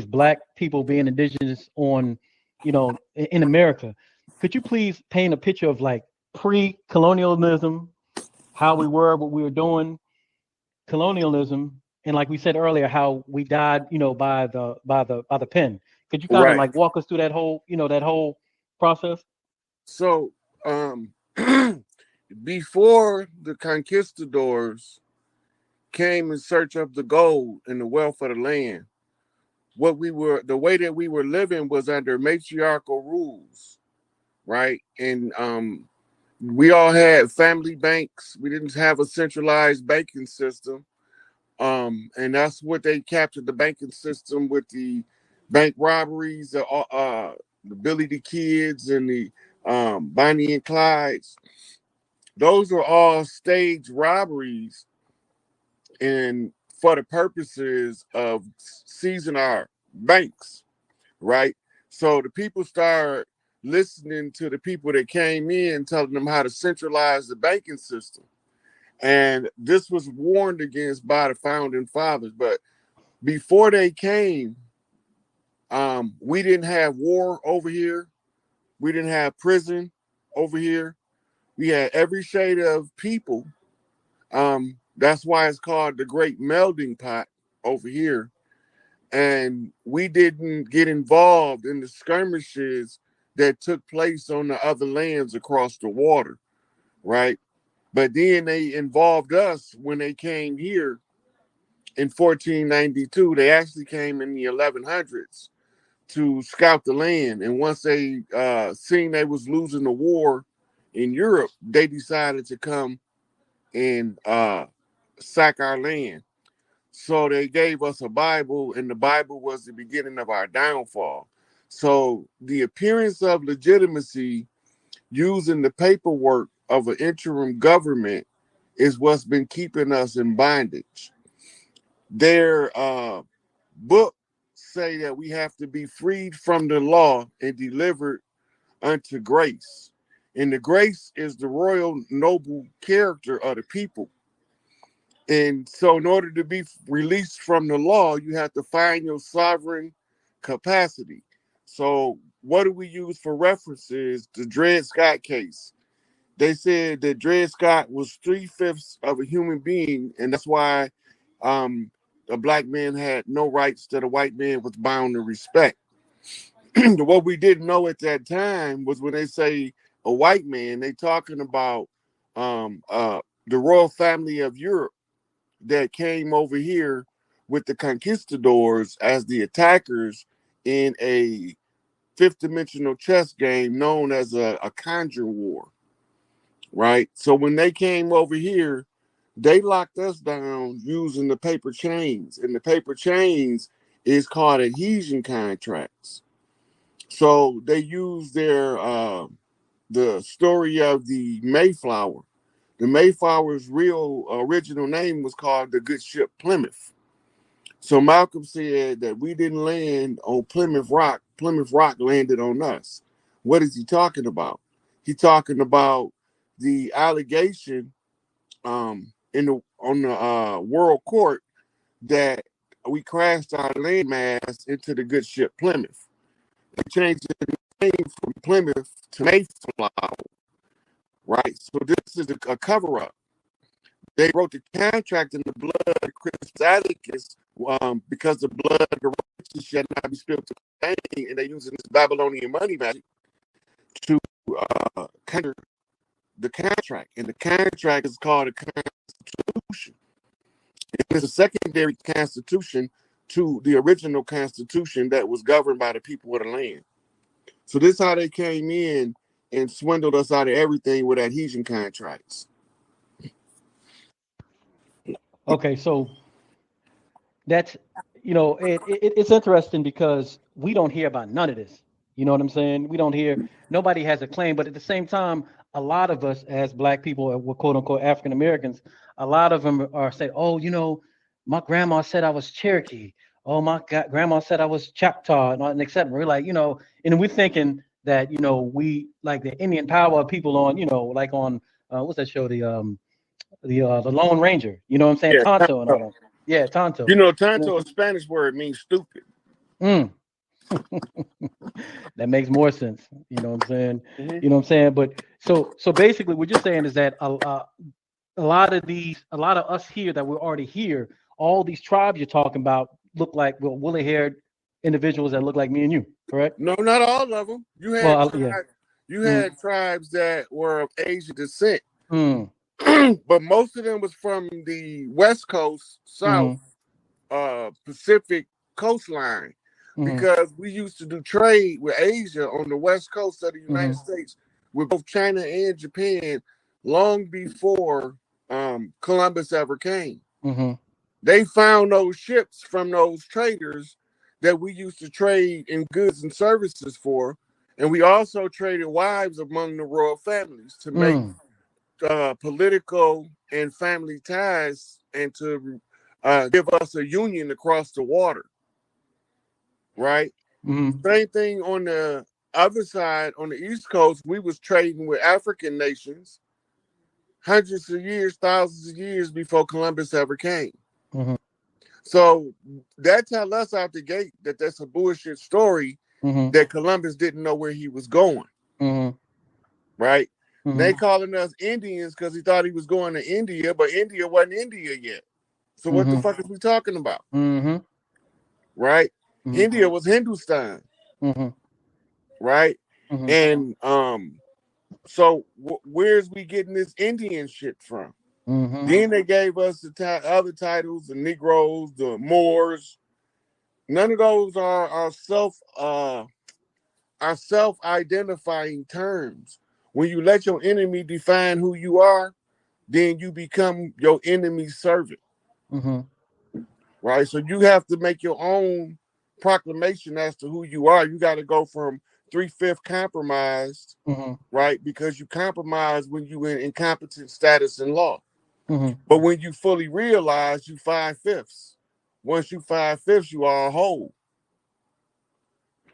black people being indigenous on, in America. Could you please paint a picture of like pre-colonialism, how we were, what we were doing, colonialism, and like we said earlier, how we died, by the pen. Could you kind of Right. like walk us through that whole process? So before the conquistadors came in search of the gold and the wealth of the land, the way that we were living was under matriarchal rules, right? And we all had family banks. We didn't have a centralized banking system. And that's what they captured the banking system with the bank robberies, the Billy the Kids and the Bonnie and Clydes. Those were all staged robberies and for the purposes of seizing our banks, right? So the people start listening to the people that came in, telling them how to centralize the banking system. And this was warned against by the founding fathers. But before they came, we didn't have war over here. We didn't have prison over here. We had every shade of people. That's why it's called the Great Melding Pot over here. And we didn't get involved in the skirmishes that took place on the other lands across the water, right? But then they involved us when they came here in 1492. They actually came in the 1100s to scout the land. And once they seen they was losing the war in Europe, they decided to come and sack our land. So they gave us a Bible, and the Bible was the beginning of our downfall. So the appearance of legitimacy using the paperwork of an interim government is what's been keeping us in bondage. Their book say that we have to be freed from the law and delivered unto grace. And the grace is the royal noble character of the people. And so in order to be released from the law, you have to find your sovereign capacity. So what do we use for references? The Dred Scott case. They said that Dred Scott was 3/5 of a human being, and that's why a black man had no rights that a white man was bound to respect. What we didn't know at that time was when they say a white man, they talking about the royal family of Europe that came over here with the conquistadors as the attackers in a fifth dimensional chess game known as a conjure war, right? So when they came over here, they locked us down using the paper chains, and the paper chains is called adhesion contracts. So they used their the story of the Mayflower. The Mayflower's real original name was called the good ship Plymouth. So Malcolm said that we didn't land on Plymouth Rock. Plymouth Rock landed on us. What is he talking about? He's talking about the allegation on the world court that we crashed our landmass into the good ship Plymouth. They changed the name from Plymouth to Mayflower, right? So this is a cover-up. They wrote the contract in the blood of Chris Atticus because the blood of the righteous shall not be spilled to pain, and they're using this Babylonian money magic to counter the contract. And the contract is called a constitution. It's a secondary constitution to the original constitution that was governed by the people of the land. So this is how they came in and swindled us out of everything with adhesion contracts. Okay, so that's it's interesting because we don't hear about none of this. You know what I'm saying? We don't hear, nobody has a claim, but at the same time, a lot of us as black people, or quote unquote African Americans, a lot of them are saying, oh, my grandma said I was Cherokee. Oh, my grandma said I was Choctaw, and etc. We're like, and we're thinking that we like the Indian power people on, like on what's that show, the Lone Ranger. You know what I'm saying? Yeah, Tonto and all Tonto. that. Yeah, Tonto. You know, You know Tonto, what a I'm saying? Spanish word, means stupid. Mm. That makes more sense. You know what I'm saying? Mhm. You know what I'm saying? But so basically, what you're saying is that a lot of us here that we're already here, all these tribes you're talking about look like well woolly haired individuals that look like me and you, correct? No, not all of them. Well, yeah. You Mm, had tribes that were of Asian descent, mm, but most of them was from the West Coast, South, mm, Pacific coastline, mm, because we used to do trade with Asia on the West Coast of the United mm, States with both China and Japan long before Columbus ever came. mm, They found those ships from those traders that we used to trade in goods and services for. And we also traded wives among the royal families to make mm, political and family ties and to give us a union across the water, right? mm, Same thing on the other side, on the East Coast, we was trading with African nations hundreds of years, thousands of years before Columbus ever came. mm, So that tell us out the gate that that's a bullshit story mm, that Columbus didn't know where he was going, mm, right? They mm, calling us Indians because he thought he was going to India, but India wasn't India yet. So what the mm, fuck is we talking about, mm, right? mm, India was Hindustan, mm, right? mm, And so where's we getting this Indian shit from? mm, Then they gave us the other titles, the Negroes, the Moors. None of those are self-identifying terms. When you let your enemy define who you are, then you become your enemy's servant, mm, right? So you have to make your own proclamation as to who you are. You got to go from 3/5 compromised, mm, right? Because you compromise when you in incompetent status in law. mm, But when you fully realize you 5/5, once you 5/5, you are whole.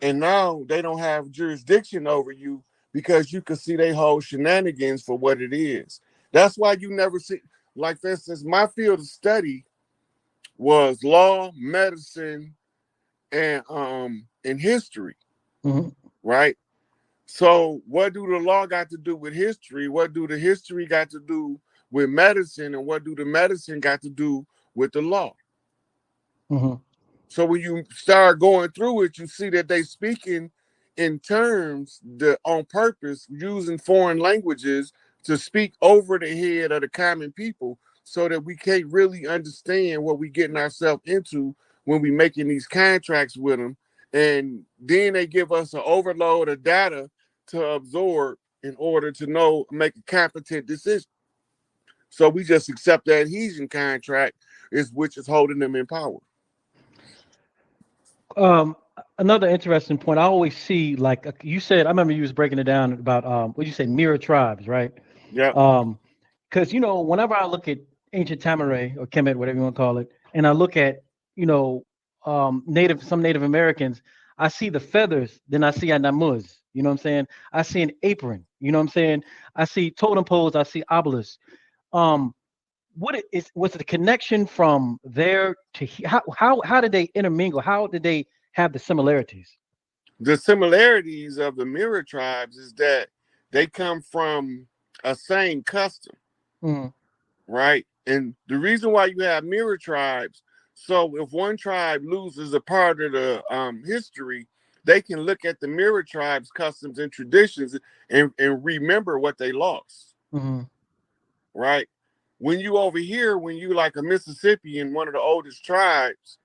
And now they don't have jurisdiction over you because you can see they whole shenanigans for what it is. That's why you never see, like for instance, my field of study was law, medicine, and history, mm, right? So what do the law got to do with history? What do the history got to do with medicine? And what do the medicine got to do with the law? mm, So when you start going through it, you see that they speaking in terms that on purpose using foreign languages to speak over the head of the common people so that we can't really understand what we getting ourselves into when we making these contracts with them. And then they give us an overload of data to absorb in order to know, make a competent decision. So we just accept the adhesion contract which is holding them in power. Another interesting point. I always see, like you said, I remember you was breaking it down about what you say, mirror tribes, right? Yep. Because whenever I look at ancient Tamaray or Kemet, whatever you want to call it, and I look at you know some Native Americans, I see the feathers, then I see a namuz. You know what I'm saying? I see an apron. You know what I'm saying? I see totem poles. I see obelisks. Um, was it the connection from there to how did they intermingle? How did they have the similarities? The similarities of the mirror tribes is that they come from a same custom, Mm, right? And the reason why you have mirror tribes, so if one tribe loses a part of the history, they can look at the mirror tribes' customs and traditions and remember what they lost, mm, right? When you over here, when you like a Mississippian, one of the oldest tribes,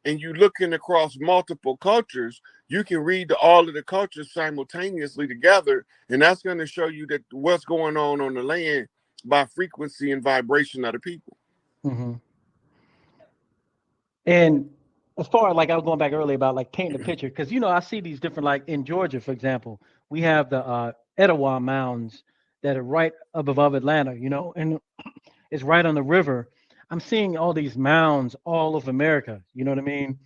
and you looking across multiple cultures, you can read all of the cultures simultaneously together, and that's going to show you that what's going on the land by frequency and vibration of the people. mm. And as far as like I was going back earlier about like painting a picture, because I see these different like in Georgia, for example, we have the Etowah mounds that are right up above Atlanta, and it's right on the river. I'm seeing all these mounds all over America. You know what I mean?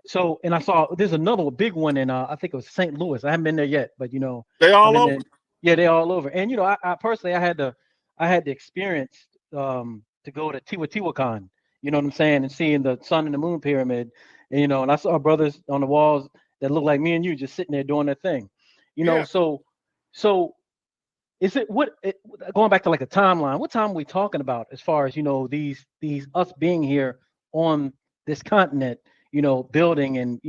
So, and I saw there's another big one in I think it was St. Louis. I haven't been there yet, but They I've all been over. there. Yeah, they're all over. And I personally I had the experience to go to Teotihuacan. You know what I'm saying? And seeing the sun and the moon pyramid. And, and I saw brothers on the walls that look like me and you just sitting there doing their thing. Yeah. So is it going back to like a timeline? What time are we talking about as far as these us being here on this continent, building and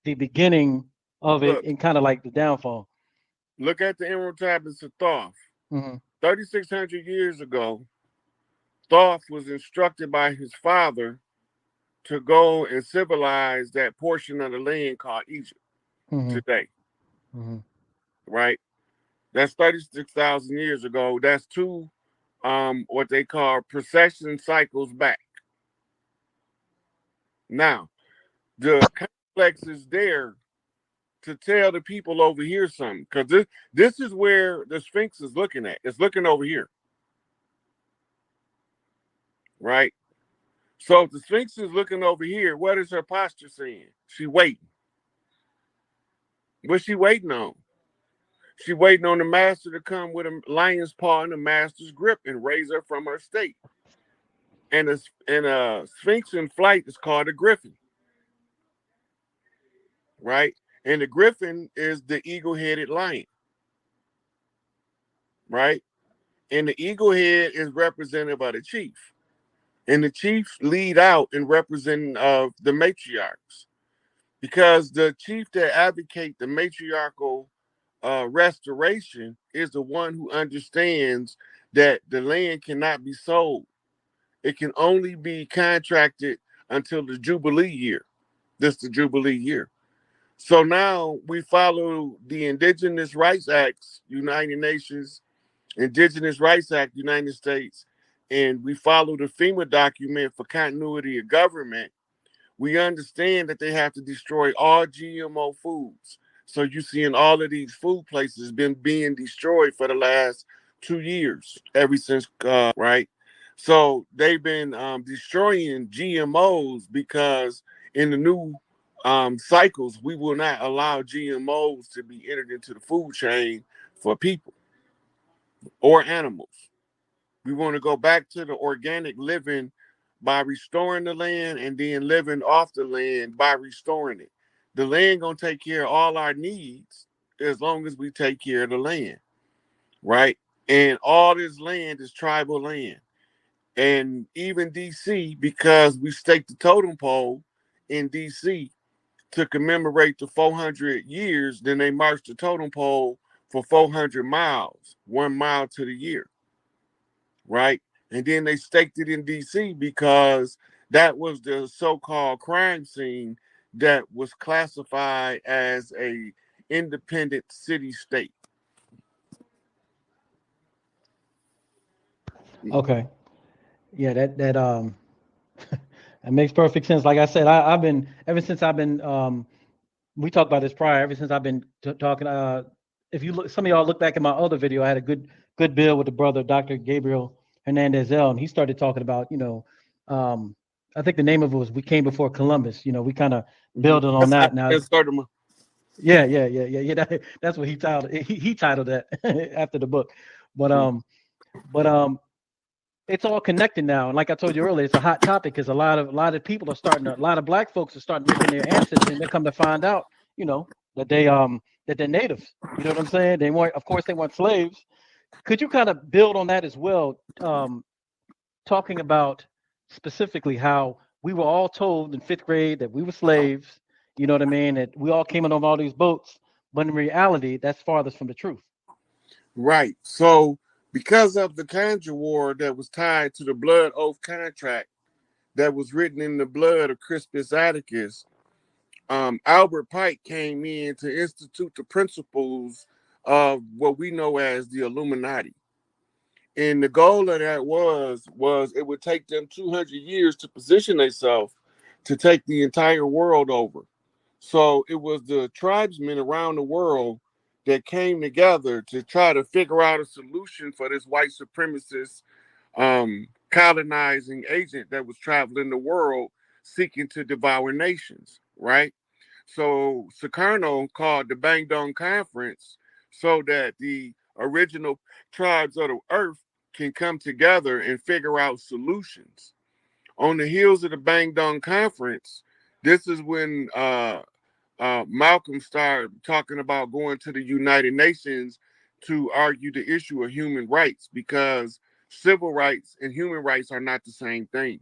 the beginning of it Look, and kind of like the downfall. look at the Emerald Tablets of Thoth. Mm-hmm. 3,600 years ago, Thoth was instructed by his father to go and civilize that portion of the land called Egypt Mm-hmm. today, Mm-hmm. right? That's 36,000 years ago. That's two what they call precession cycles back. Now, the complex is there to tell the people over here something, because this is where the Sphinx is looking at. It's looking over here, right? So if the Sphinx is looking over here, what is her posture saying? She waiting. What's she waiting on? She waiting on the master to come with a lion's paw and the master's grip and raise her from her state. And a Sphinx in flight is called a griffin, right? And the griffin is the eagle-headed lion, right? And the eagle head is represented by the chief. And the chiefs lead out in representing of the matriarchs. Because the chief that advocate the matriarchal restoration is the one who understands that the land cannot be sold. It can only be contracted until the Jubilee year. This is the Jubilee year. So now we follow the Indigenous Rights Acts, United Nations, Indigenous Rights Act, United States, and we follow the FEMA document for continuity of government. We understand that they have to destroy all GMO foods. So you see in all of these food places been being destroyed for the last 2 years, ever since, right? So they've been destroying GMOs because in the new cycles, we will not allow GMOs to be entered into the food chain for people or animals. We want to go back to the organic living by restoring the land and then living off the land by restoring it. The land gonna take care of all our needs as long as we take care of the land, right? And all this land is tribal land. And even DC, because we staked the totem pole in DC to commemorate the 400 years, then they marched the totem pole for 400 miles, 1 mile to the year, right? And then they staked it in DC because that was the so-called crime scene that was classified as a independent city state. Okay. Yeah, that that makes perfect sense. Like I said, I've been ever since I've been we talked about this prior. Ever since I've been talking, if you look, some of y'all look back at my other video, I had a good bill with the brother Dr. Gabriel Hernandez L, and he started talking about um, I think the name of it was "We Came Before Columbus." We kind of building on that now. Yeah. That's what he titled. He titled that after the book, but but it's all connected now. And like I told you earlier, it's a hot topic because a lot of people are starting to, a lot of black folks are starting to look in their ancestors and they come to find out, that that they're natives. You know what I'm saying? They weren't, of course, they weren't slaves. Could you kind of build on that as well? Talking about specifically how we were all told in fifth grade that we were slaves. You know what I mean? That we all came in on all these boats, but in reality, that's farthest from the truth. Right. So because of the Conjure War that was tied to the blood oath contract that was written in the blood of Crispus Attucks, Albert Pike came in to institute the principles of what we know as the Illuminati. And the goal of that was it would take them 200 years to position themselves to take the entire world over. So it was the tribesmen around the world that came together to try to figure out a solution for this white supremacist colonizing agent that was traveling the world seeking to devour nations, right? So Sukarno called the Bangdong Conference so that the original tribes of the earth can come together and figure out solutions. On the heels of the Bangdong Conference, This is when Malcolm started talking about going to the United Nations to argue the issue of human rights, because civil rights and human rights are not the same thing.